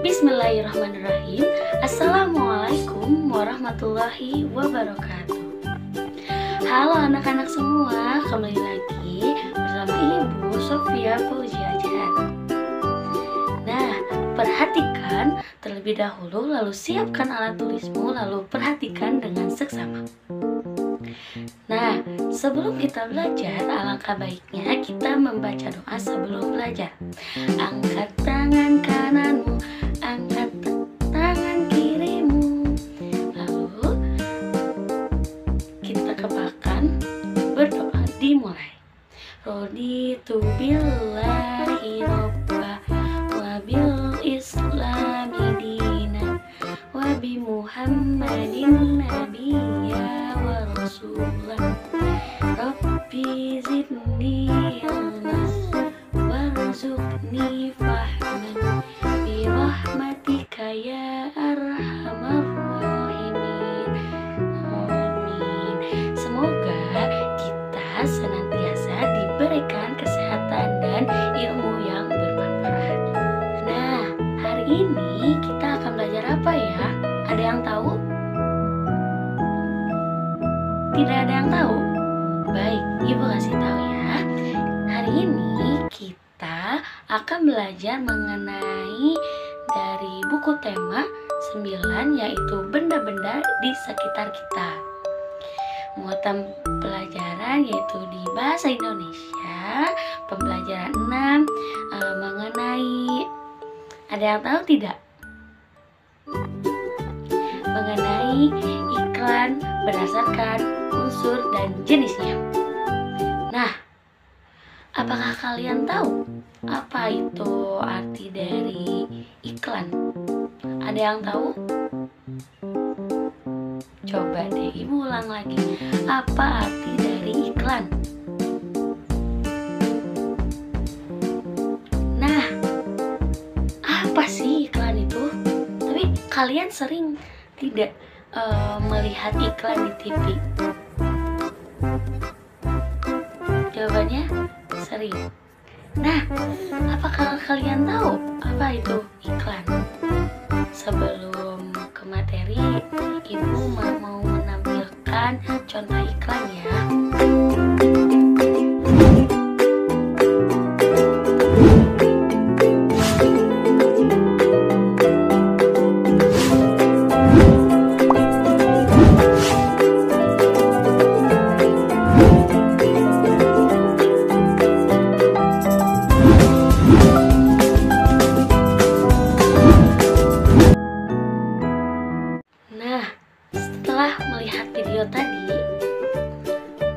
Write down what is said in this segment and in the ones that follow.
Bismillahirrahmanirrahim. Assalamualaikum warahmatullahi wabarakatuh. Halo anak-anak semua, kembali lagi bersama Ibu Sofia Fauzia Jahan. Nah, perhatikan terlebih dahulu, lalu siapkan alat tulismu, lalu perhatikan dengan seksama. Nah, sebelum kita belajar, alangkah baiknya kita membaca doa sebelum belajar. Angkat tangan kananmu, angkat tangan kirimu. Lalu kita kepakan berdoa, dimulai. Raditu billahi robba wa bil islami dina wa bi muhammadin nabiyya wa rasulah. Rabbi zidni ilma warzuqni fahman bi rahmatika ya arhamar rahimin. Amin. Semoga kita senantiasa diberikan kesehatan dan ilmu yang bermanfaat. Nah, hari ini kita akan belajar apa ya? Ada yang tahu? Tidak ada yang tahu? Baik, Ibu kasih tahu ya. Hari ini kita akan belajar mengenai dari buku tema 9, yaitu benda-benda di sekitar kita. Muatan pelajaran yaitu di bahasa Indonesia, pembelajaran 6 mengenai, ada yang tahu tidak? Mengenai iklan berdasarkan unsur dan jenisnya. Nah, apakah kalian tahu apa itu arti dari iklan? Ada yang tahu? Coba deh Ibu ulang lagi. Apa arti dari iklan? Nah, apa sih iklan itu? Tapi kalian sering tidak melihat iklan di TV? Jawabannya sering. Nah, apakah kalian tahu apa itu iklan? Sebelum ke materi, Ibu mau menampilkan contoh iklan ya. Setelah melihat video tadi,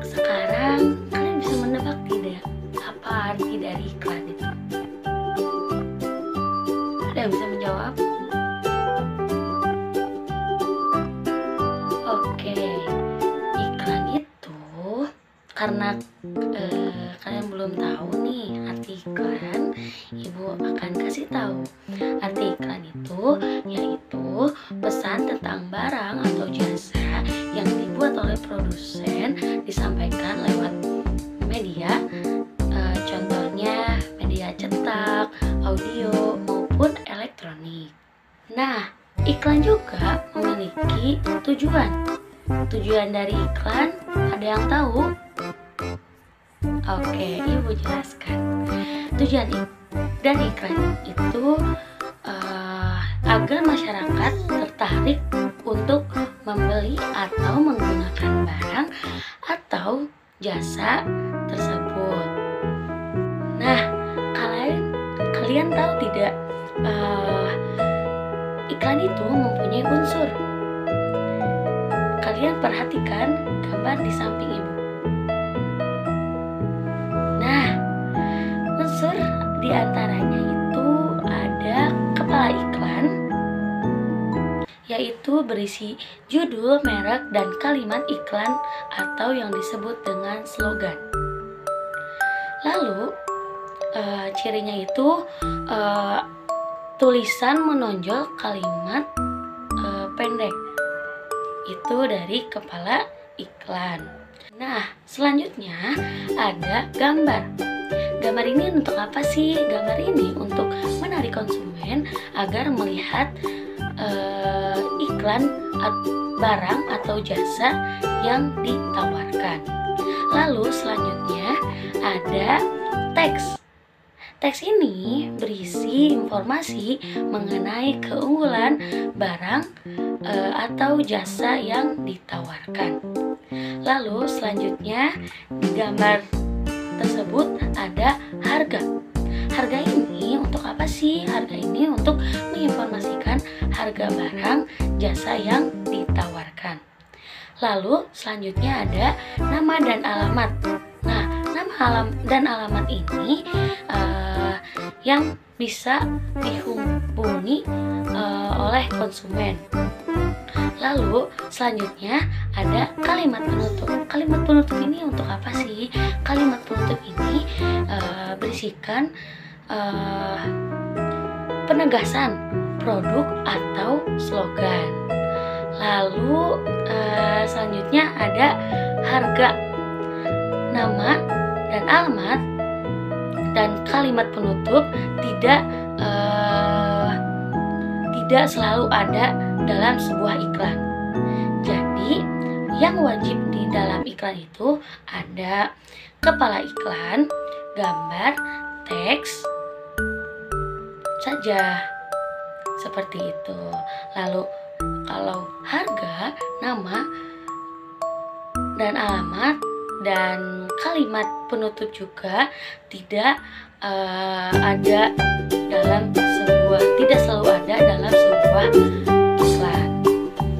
sekarang kalian bisa menebak tidak apa arti dari iklan itu? Ada yang bisa menjawab? Oke, iklan itu karena kalian belum tahu nih arti iklan, Ibu akan kasih tahu. Arti iklan itu yaitu pesan tentang barang atau jasa yang dibuat oleh produsen disampaikan lewat media, contohnya media cetak, audio maupun elektronik. Nah, iklan juga memiliki tujuan. Tujuan dari iklan ada yang tahu? Oke, Ibu jelaskan. Tujuan dari iklan itu agar masyarakat tertarik untuk membeli atau menggunakan barang atau jasa tersebut. Nah, kalian tahu tidak iklan itu mempunyai unsur? Kalian perhatikan gambar di samping Ibu. Nah, unsur diantaranya itu ada kepala iklan, yaitu berisi judul, merek, dan kalimat iklan atau yang disebut dengan slogan. Lalu cirinya itu tulisan menonjol, kalimat pendek. Itu dari kepala iklan. Nah, selanjutnya ada gambar. Gambar ini untuk apa sih? Gambar ini untuk menarik konsumen konsumen agar melihat iklan barang atau jasa yang ditawarkan. Lalu selanjutnya ada teks. Teks ini berisi informasi mengenai keunggulan barang atau jasa yang ditawarkan. Lalu selanjutnya di gambar tersebut ada harga. Harga ini untuk apa sih? Harga ini untuk menginformasikan harga barang jasa yang ditawarkan. Lalu selanjutnya ada nama dan alamat. Nah, nama dan alamat ini yang bisa dihubungi oleh konsumen. Lalu selanjutnya ada kalimat penutup. Kalimat penutup ini untuk apa sih? Kalimat penutup ini berisikan penegasan produk atau slogan. Lalu selanjutnya ada harga. Nama dan alamat dan kalimat penutup tidak selalu ada dalam sebuah iklan. Jadi yang wajib di dalam iklan itu ada kepala iklan, gambar, teks saja, seperti itu. Lalu kalau harga, nama dan alamat dan kalimat penutup juga tidak selalu ada dalam sebuah iklan.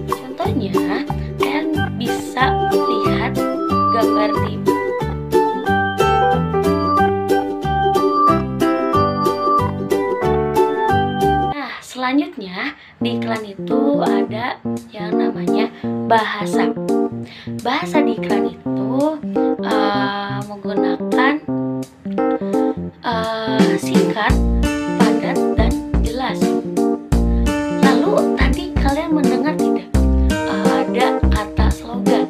Contohnya, kalian bisa lihat gambar di selanjutnya di iklan itu ada yang namanya bahasa. Bahasa di iklan itu menggunakan singkat, padat, dan jelas. Lalu tadi kalian mendengar tidak? Ada kata slogan.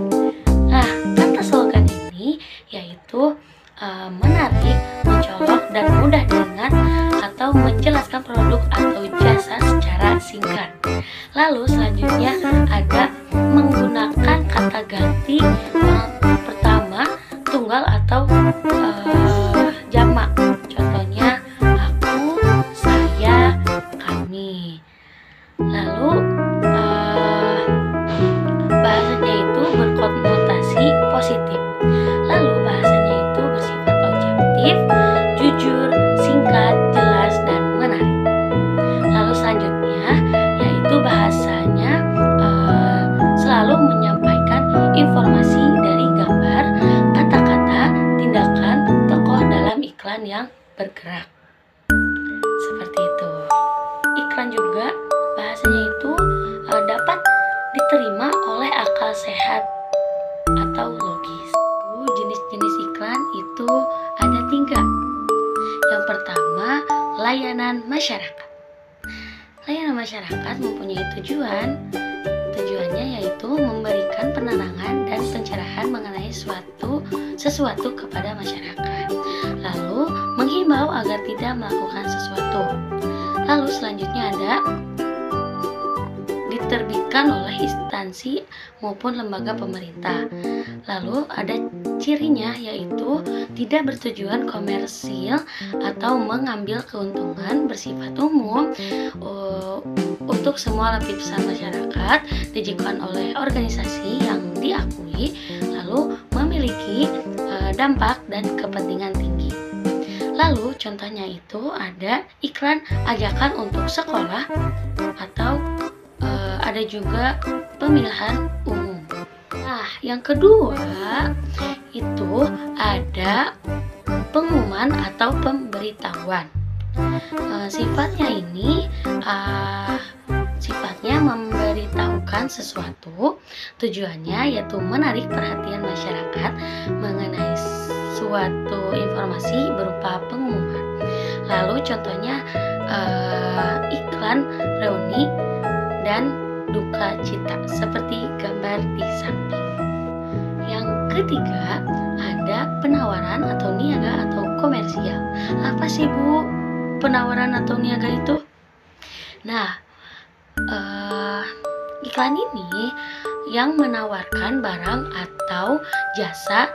Nah, kata slogan ini yaitu menarik, mencolok, dan mudah diingat atau menjelaskan produk atau jasa secara singkat. Lalu selanjutnya ada menggunakan kata ganti pertama, tunggal atau jamak. Contohnya aku, saya, kami. Lalu bahasanya itu berkonotasi positif. Lalu bahasanya itu bersifat objektif, jujur, singkat, jelas, dan menarik. Lalu selanjutnya yaitu bahasanya selalu menyampaikan informasi dari gambar, kata-kata, tindakan tokoh dalam iklan yang bergerak. Seperti itu. Iklan juga bahasanya itu dapat diterima oleh akal sehat atau logis. Jenis-jenis iklan itu ada 3. Yang pertama, layanan masyarakat. Layanan masyarakat mempunyai tujuannya yaitu memberikan penerangan dan pencerahan mengenai sesuatu kepada masyarakat, lalu menghimbau agar tidak melakukan sesuatu. Lalu selanjutnya ada diterbitkan oleh instansi maupun lembaga pemerintah. Lalu ada cirinya yaitu tidak bertujuan komersil atau mengambil keuntungan, bersifat umum untuk semua lapisan masyarakat, dijalankan oleh organisasi yang diakui, lalu memiliki dampak dan kepentingan tinggi. Lalu contohnya itu ada iklan ajakan untuk sekolah atau ada juga pemilihan umum. Nah, yang kedua itu ada pengumuman atau pemberitahuan. Sifatnya ini sifatnya memberitahukan sesuatu. Tujuannya yaitu menarik perhatian masyarakat mengenai suatu informasi berupa pengumuman. Lalu contohnya iklan reuni dan duka cita seperti gambar di samping. Yang ketiga ada penawaran atau niaga atau komersial. Apa sih Bu penawaran atau niaga itu? Nah, eh, iklan ini yang menawarkan barang atau jasa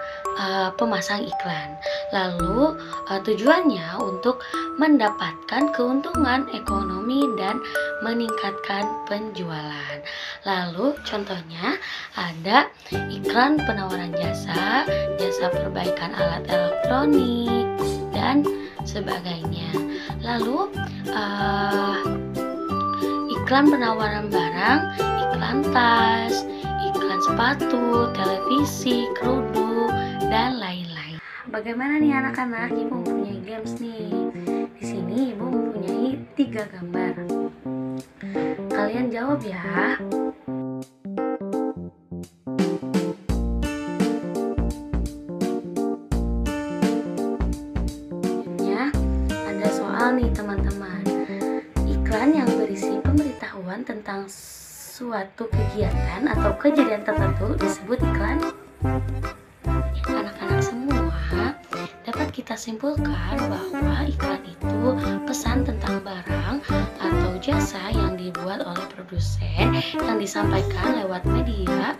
pemasang iklan. Lalu tujuannya untuk mendapatkan keuntungan ekonomi dan meningkatkan penjualan. Lalu contohnya ada iklan penawaran jasa, jasa perbaikan alat elektronik dan sebagainya. Lalu iklan penawaran barang, iklan tas, iklan sepatu, televisi, kerudung, dan lain-lain. Bagaimana nih anak-anak? Ibu mempunyai games nih. Di sini ibu mempunyai 3 gambar. Kalian jawab ya. Ya, ada soal nih teman-teman. Iklan yang berisi pemberitahuan tentang suatu kegiatan atau kejadian tertentu disebut iklan. Anak-anak semua, dapat kita simpulkan bahwa iklan itu pesan tentang barang atau jasa yang dibuat oleh produsen yang disampaikan lewat media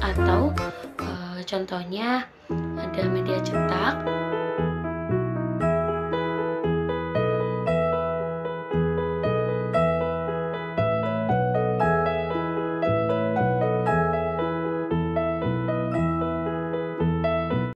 atau contohnya ada media cetak,